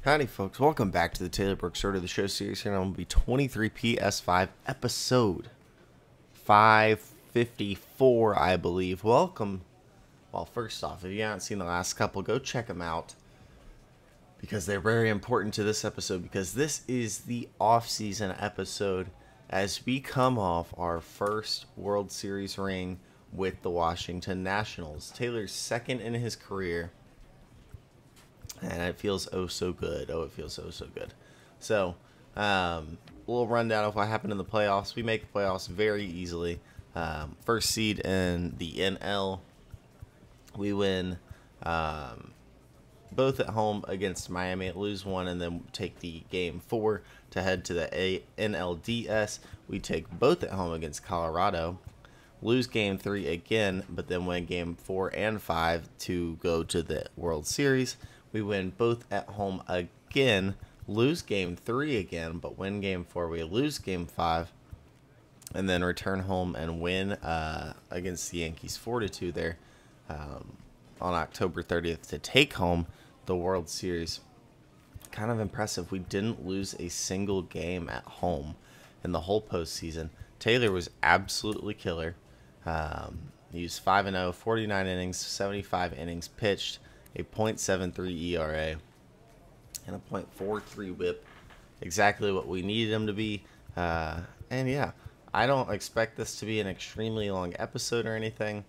Howdy folks, welcome back to the Taylor Brooks Start of the Show series. Here on will be 23 PS5 episode 554, I believe. Welcome. Well, first off, if you haven't seen the last couple, go check them out because they're very important to this episode, because this is the off-season episode as we come off our first World Series ring with the Washington Nationals. Taylor's second in his career. And it feels oh so good. Oh, it feels oh so good. So, a little rundown of what happened in the playoffs. We make the playoffs very easily. First seed in the NL. We win both at home against Miami, lose one, and then take the game 4 to head to the NLDS. We take both at home against Colorado. Lose game 3 again, but then win game 4 and 5 to go to the World Series. We win both at home again, lose game 3 again, but win game 4. We lose game 5, and then return home and win against the Yankees 4-2 there on October 30th to take home the World Series. Kind of impressive. We didn't lose a single game at home in the whole postseason. Taylor was absolutely killer. He was 5-0, 49 innings, 75 innings pitched, a .73 ERA, and a .43 WHIP. Exactly what we needed him to be. And yeah, I don't expect this to be an extremely long episode or anything.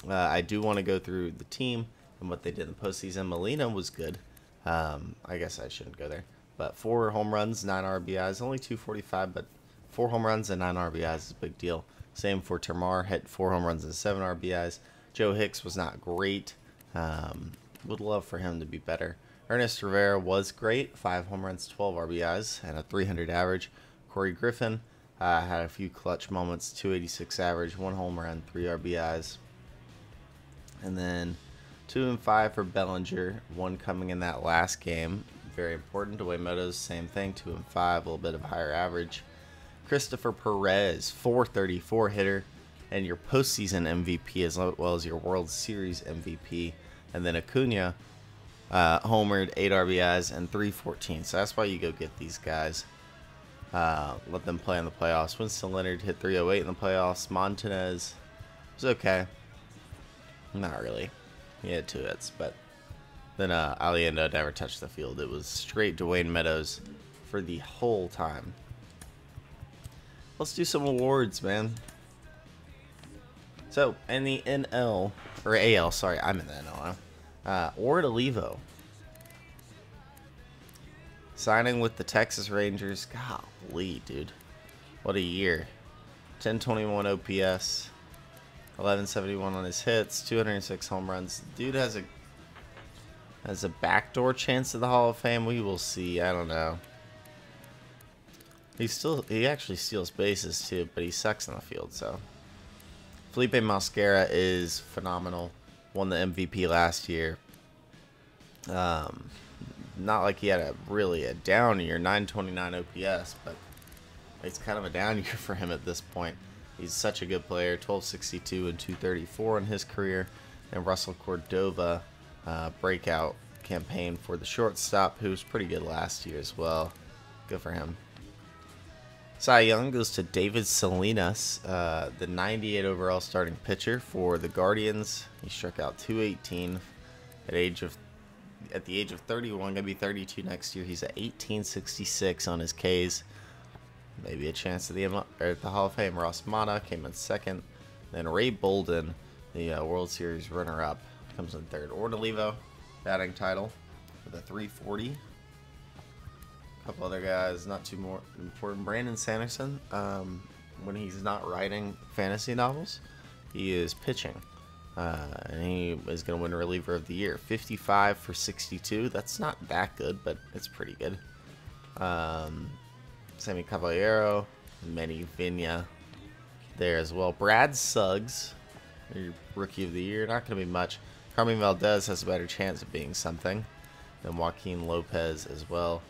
I do want to go through the team and what they did in the postseason. Molina was good. I guess I shouldn't go there. But 4 home runs, 9 RBIs, only 245, but 4 home runs and 9 RBIs is a big deal. Same for Termar, hit 4 home runs and 7 RBIs. Joe Hicks was not great. Would love for him to be better. Ernest Rivera was great. 5 home runs, 12 RBIs, and a .300 average. Corey Griffin had a few clutch moments. 286 average, 1 home run, 3 RBIs. And then 2 and 5 for Bellinger. 1 coming in that last game. Very important. Dwayne Meadows, same thing. 2 and 5, a little bit of higher average. Christopher Perez, .434 hitter, and your postseason MVP as well as your World Series MVP. And then Acuna homered, 8 RBIs, and 314. So that's why you go get these guys. Let them play in the playoffs. Winston Leonard hit 308 in the playoffs. Montanez was okay. Not really. He had 2 hits, but then Aliendo never touched the field. It was straight Dwayne Meadows for the whole time. Let's do some awards, man. So, in the NL, or AL, sorry, I'm in the NL now. Ward Olivo. Signing with the Texas Rangers. Golly, dude. What a year. 1021 OPS. 1171 on his hits. 206 home runs. Dude has a backdoor chance at the Hall of Fame. We will see. I don't know. He actually steals bases too, but he sucks on the field, so. Felipe Mosquera is phenomenal. Won the MVP last year. Not like he had a down year, 929 OPS, but it's kind of a down year for him at this point. He's such a good player, 1262 and 234 in his career. And Russell Cordova, breakout campaign for the shortstop, who was pretty good last year as well. Good for him. Cy Young goes to David Salinas, the 98 overall starting pitcher for the Guardians. He struck out 218 at the age of 31, gonna be 32 next year. He's at 1866 on his Ks. Maybe a chance at the Hall of Fame. Ross Mata came in second. Then Ray Bolden, the World Series runner-up, comes in third. Ward Olivo, batting title with a 340. Couple other guys, not too more important. Brandon Sanderson, when he's not writing fantasy novels, he is pitching. And he is going to win Reliever of the Year. 55 for 62. That's not that good, but it's pretty good. Sammy Caballero, Manny Vigna there as well. Brad Suggs, your Rookie of the Year. Not going to be much. Carmen Valdez has a better chance of being something than Joaquin Lopez as well.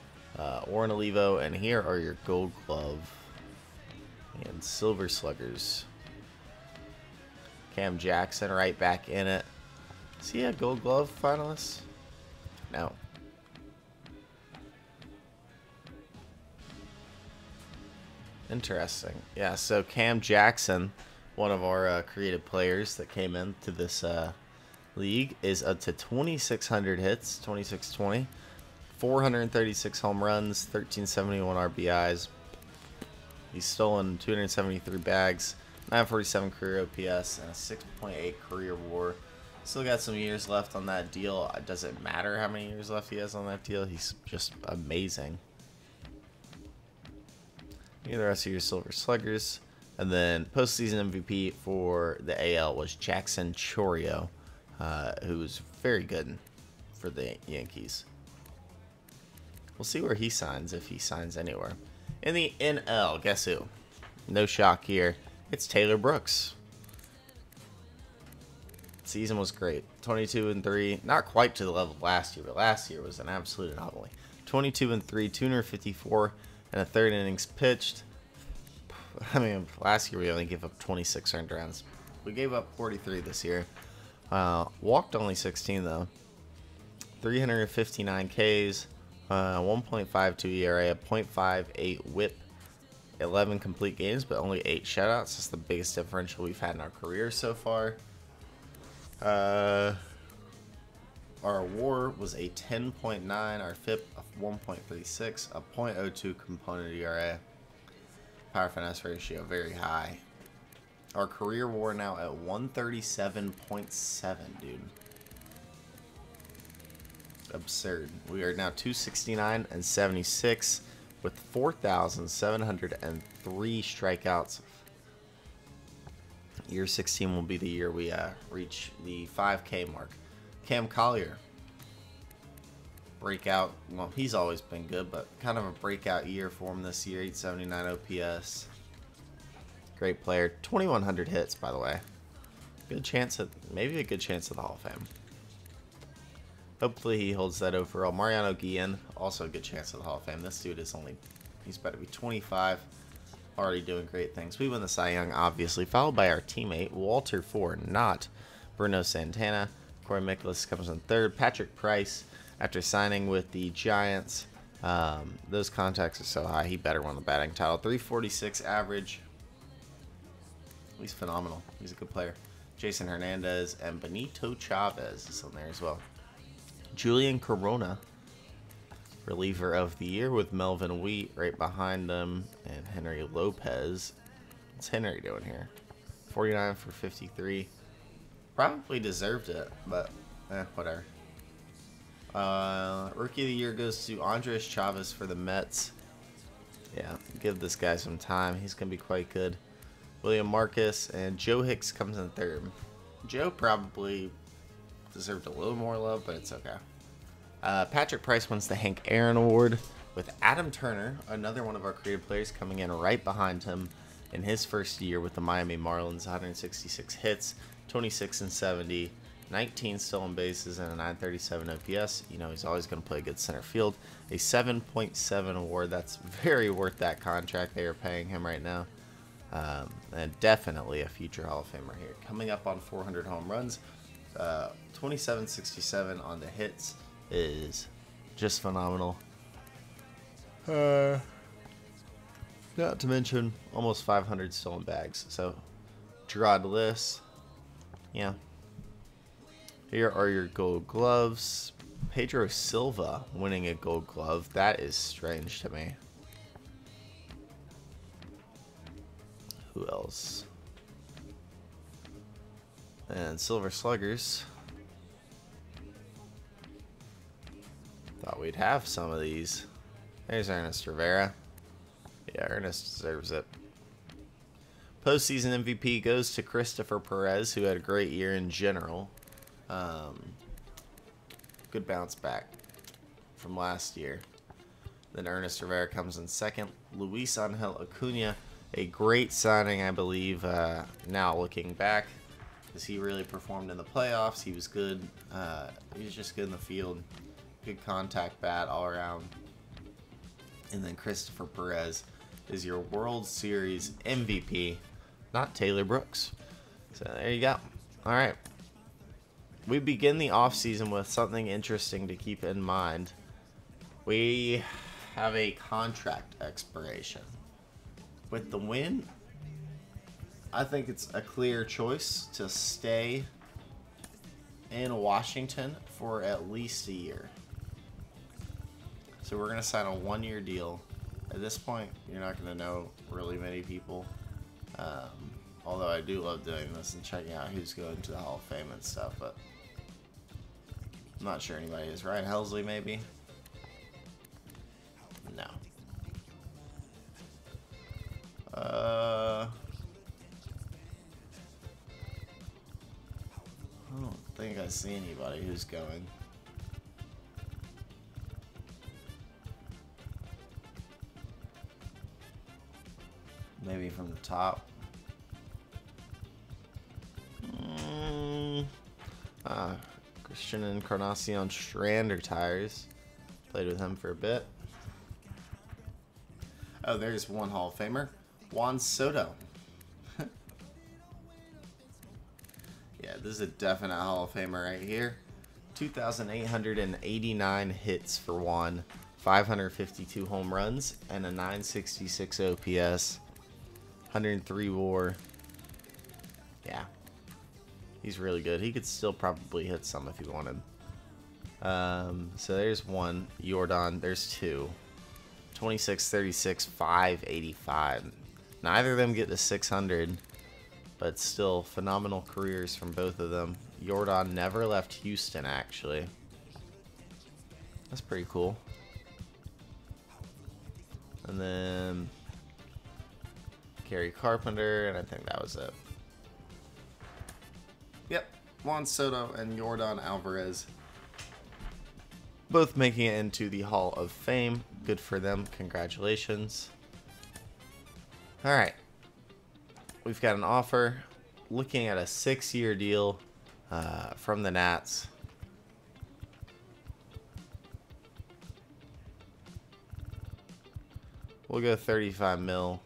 Warren Olivo, and here are your Gold Glove and Silver Sluggers. Cam Jackson right back in it. Is he a Gold Glove finalist? No. Interesting. Yeah, so Cam Jackson, one of our creative players that came into this league, is up to 2,600 hits, 2620, 436 home runs, 1371 RBIs. He's stolen 273 bags, 947 career OPS, and a 6.8 career WAR. Still got some years left on that deal. It doesn't matter how many years left he has on that deal. He's just amazing. The rest of your Silver Sluggers. And then postseason MVP for the AL was Jackson Chourio, who was very good for the Yankees. We'll see where he signs, if he signs anywhere. In the NL, guess who? No shock here. It's Taylor Brooks. Season was great. 22-3. Not quite to the level of last year, but last year was an absolute anomaly. 22-3, 254 and a third innings pitched. I mean, last year we only gave up 26 earned runs. We gave up 43 this year. Walked only 16 though. 359 Ks, 1.52 ERA, 0.58 WHIP, 11 complete games, but only 8 shutouts. That's the biggest differential we've had in our career so far. Our WAR was a 10.9, our FIP of 1.36, a .02 component ERA. Power finesse ratio very high. Our career WAR now at 137.7, dude. Absurd. We are now 269 and 76 with 4,703 strikeouts. Year 16 will be the year we reach the 5K mark. Cam Collier. Breakout. Well, he's always been good, but kind of a breakout year for him this year. 879 OPS. Great player. 2,100 hits, by the way. Good chance at, maybe a good chance at the Hall of Fame. Hopefully he holds that overall. Mariano Guillen, also a good chance at the Hall of Fame. This dude is only, he's about to be 25. Already doing great things. We win the Cy Young, obviously, followed by our teammate, Walter Ford, not Bruno Santana. Corey Michaelis comes in third. Patrick Price, after signing with the Giants, those contacts are so high, he better win the batting title. 346 average. He's phenomenal. He's a good player. Jason Hernandez and Benito Chavez is on there as well. Julian Corona, reliever of the year, with Melvin Wheat right behind them, and Henry Lopez. What's Henry doing here? 49 for 53. Probably deserved it, but whatever. Rookie of the year goes to Andres Chavez for the Mets. Yeah, give this guy some time. He's going to be quite good. William Marcus and Joe Hicks comes in third. Joe probably deserved a little more love, but it's okay. Patrick Price wins the Hank Aaron Award, with Adam Turner, another one of our creative players, coming in right behind him in his first year with the Miami Marlins. 166 hits, 26 and 70, 19 stolen bases, and a 937 OPS. You know, he's always going to play good center field. A 7.7 award. That's very worth that contract they are paying him right now. And definitely a future Hall of Famer here. Coming up on 400 home runs. 2767 on the hits is just phenomenal. Not to mention almost 500 stolen bags. So, Gerard Lewis. Yeah. Here are your gold gloves. Pedro Silva winning a gold glove. That is strange to me. Who else? And Silver Sluggers. Thought we'd have some of these. There's Ernest Rivera. Yeah, Ernest deserves it. Postseason MVP goes to Christopher Perez, who had a great year in general. Good bounce back from last year. Then Ernest Rivera comes in second. Luis Angel Acuna, a great signing, I believe, now looking back, because he really performed in the playoffs. He was good. He was just good in the field. Good contact bat all around. And then Christopher Perez is your World Series MVP, not Taylor Brooks. So there you go. All right. We begin the offseason with something interesting to keep in mind. We have a contract expiration. with the win, I think it's a clear choice to stay in Washington for at least a year. So we're going to sign a 1-year deal. At this point, you're not going to know really many people. Although I do love doing this and checking out who's going to the Hall of Fame and stuff, but I'm not sure anybody is. Ryan Helsley, maybe? No. I don't think I see anybody who's going. Maybe from the top. Christian Encarnacion Strander tires. Played with him for a bit. Oh, there's one Hall of Famer. Juan Soto. Yeah, this is a definite Hall of Famer right here. 2,889 hits for Juan. 552 home runs and a 966 OPS. 103 WAR. Yeah. He's really good. He could still probably hit some if he wanted. So there's one. Jordan. There's two. 26, 36, 585. Neither of them get to 600, but still phenomenal careers from both of them. Jordan never left Houston, actually. That's pretty cool. And then Gary Carpenter, and I think that was it. Yep, Juan Soto and Jordan Alvarez both making it into the Hall of Fame. Good for them. Congratulations. All right. We've got an offer. Looking at a 6-year deal from the Nats. We'll go 35 mil.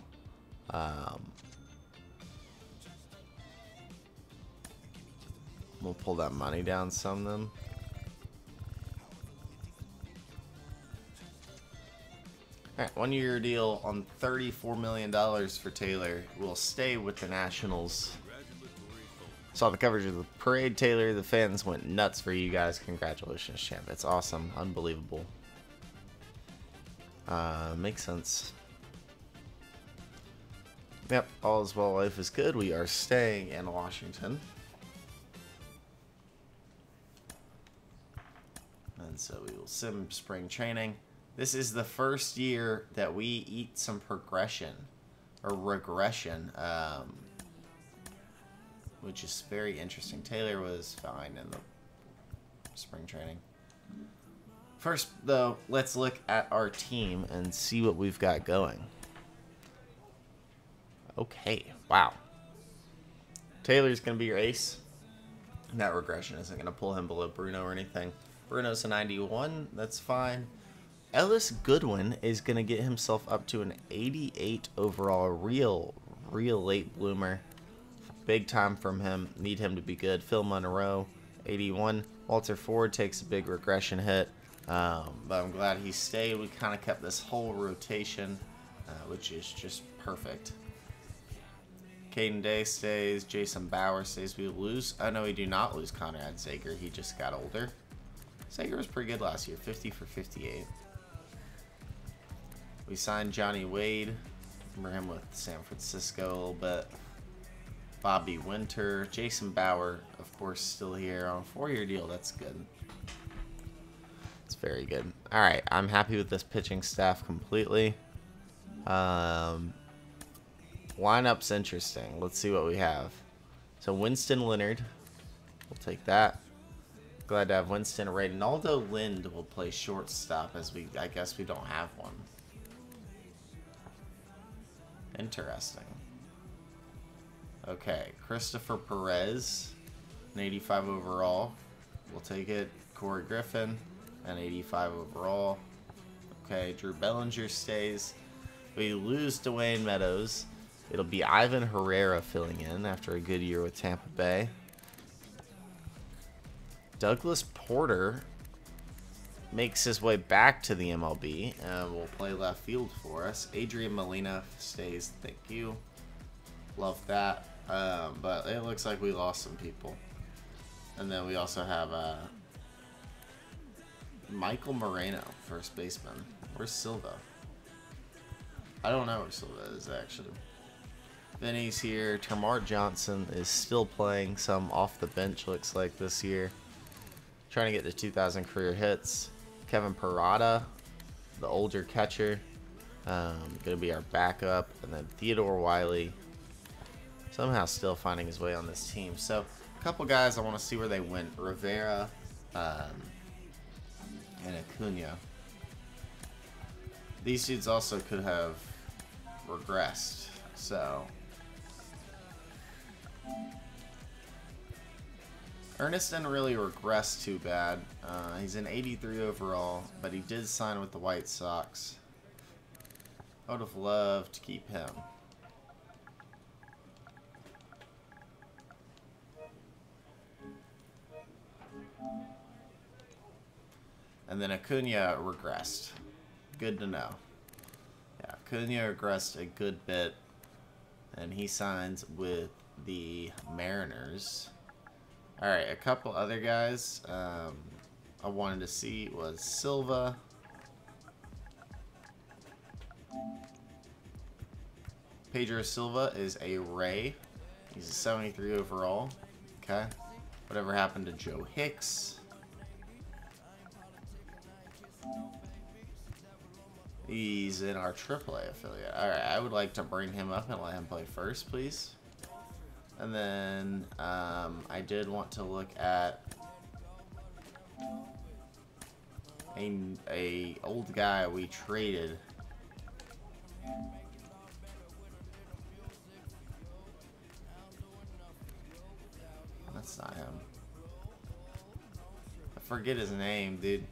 We'll pull that money down some of them. Alright, 1-year deal on $34 million for Taylor. We'll stay with the Nationals. Saw the coverage of the parade, Taylor. The fans went nuts for you guys. Congratulations, champ. It's awesome. Unbelievable. Makes sense. Yep, all is well, life is good. We are staying in Washington. And so we will sim spring training. This is the first year that we eat some progression or regression, which is very interesting. Taylor was fine in the spring training. First, though, let's look at our team and see what we've got going. Okay, wow. Taylor's going to be your ace. That regression isn't going to pull him below Bruno or anything. Bruno's a 91. That's fine. Ellis Goodwin is going to get himself up to an 88 overall. Real late bloomer. Big time from him. Need him to be good. Phil Monroe, 81. Walter Ford takes a big regression hit. But I'm glad he stayed. We kind of kept this whole rotation, which is just perfect. Caden Day stays. Jason Bauer stays. We lose. Oh, no, we do not lose Conrad Zager. He just got older. Zager was pretty good last year. 50 for 58. We signed Johnny Wade. Remember him with San Francisco a little bit. Bobby Winter. Jason Bauer, of course, still here on a 4-year deal. That's good. It's very good. All right, I'm happy with this pitching staff completely. Lineup's interesting. Let's see what we have. So Winston Leonard. We'll take that. Glad to have Winston. Reynaldo Lind will play shortstop as I guess we don't have one. Interesting. Okay, Christopher Perez, an 85 overall. We'll take it. Corey Griffin, an 85 overall. Okay, Drew Bellinger stays. We lose Dwayne Meadows. It'll be Ivan Herrera filling in after a good year with Tampa Bay. Douglas Porter makes his way back to the MLB and will play left field for us. Adrian Molina stays. Thank you. Love that. But it looks like we lost some people. And then we also have Michael Moreno, first baseman. Where's Silva? I don't know where Silva is, actually. Vinny's here. Termarr Johnson is still playing some off the bench, looks like, this year. Trying to get to 2,000 career hits. Kevin Parada, the older catcher, going to be our backup. And then Theodore Wiley, somehow still finding his way on this team. So, a couple guys I want to see where they went. Rivera and Acuna. These dudes also could have regressed. So, Ernest didn't really regress too bad. He's an 83 overall, but he did sign with the White Sox. I would have loved to keep him. And then Acuna regressed. Good to know. Yeah, Acuna regressed a good bit. And he signs with the Mariners. Alright, a couple other guys I wanted to see was Silva. Pedro Silva is a Ray. He's a 73 overall. Okay. Whatever happened to Joe Hicks? He's in our AAA affiliate. Alright, I would like to bring him up and let him play first, please. And then I did want to look at a old guy we traded. That's not him. I forget his name, dude.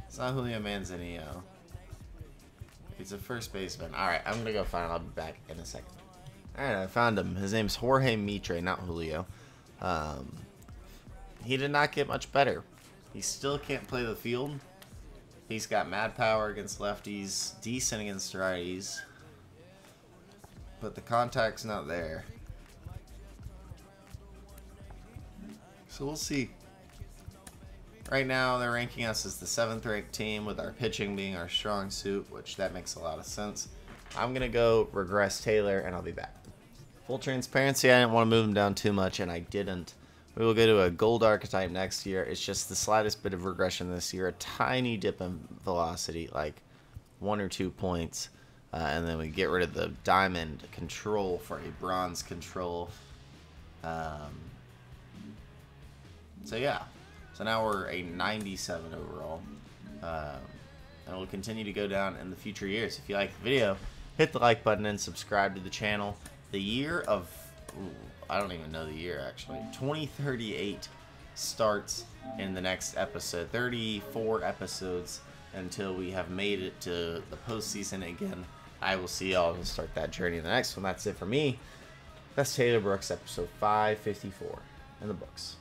It's not Julio Manzanillo. He's a first baseman. Alright, I'm gonna go find him. I'll be back in a second. Alright, I found him. His name's Jorge Mitre, not Julio. He did not get much better. He still can't play the field. He's got mad power against lefties, decent against righties. But the contact's not there. So we'll see. Right now, they're ranking us as the 7th ranked team, with our pitching being our strong suit, which that makes a lot of sense. I'm going to go regress Taylor, and I'll be back. Full transparency, I didn't want to move him down too much, and I didn't. We will go to a gold archetype next year. It's just the slightest bit of regression this year. A tiny dip in velocity, like 1 or 2 points. And then we get rid of the diamond control for a bronze control. So yeah. So now we're a 97 overall. And we'll continue to go down in the future years. If you like the video, hit the like button and subscribe to the channel. The year of... I don't even know the year, actually. 2038 starts in the next episode. 34 episodes until we have made it to the postseason again. I will see y'all to start that journey in the next one. That's it for me. That's Taylor Brooks, episode 554 in the books.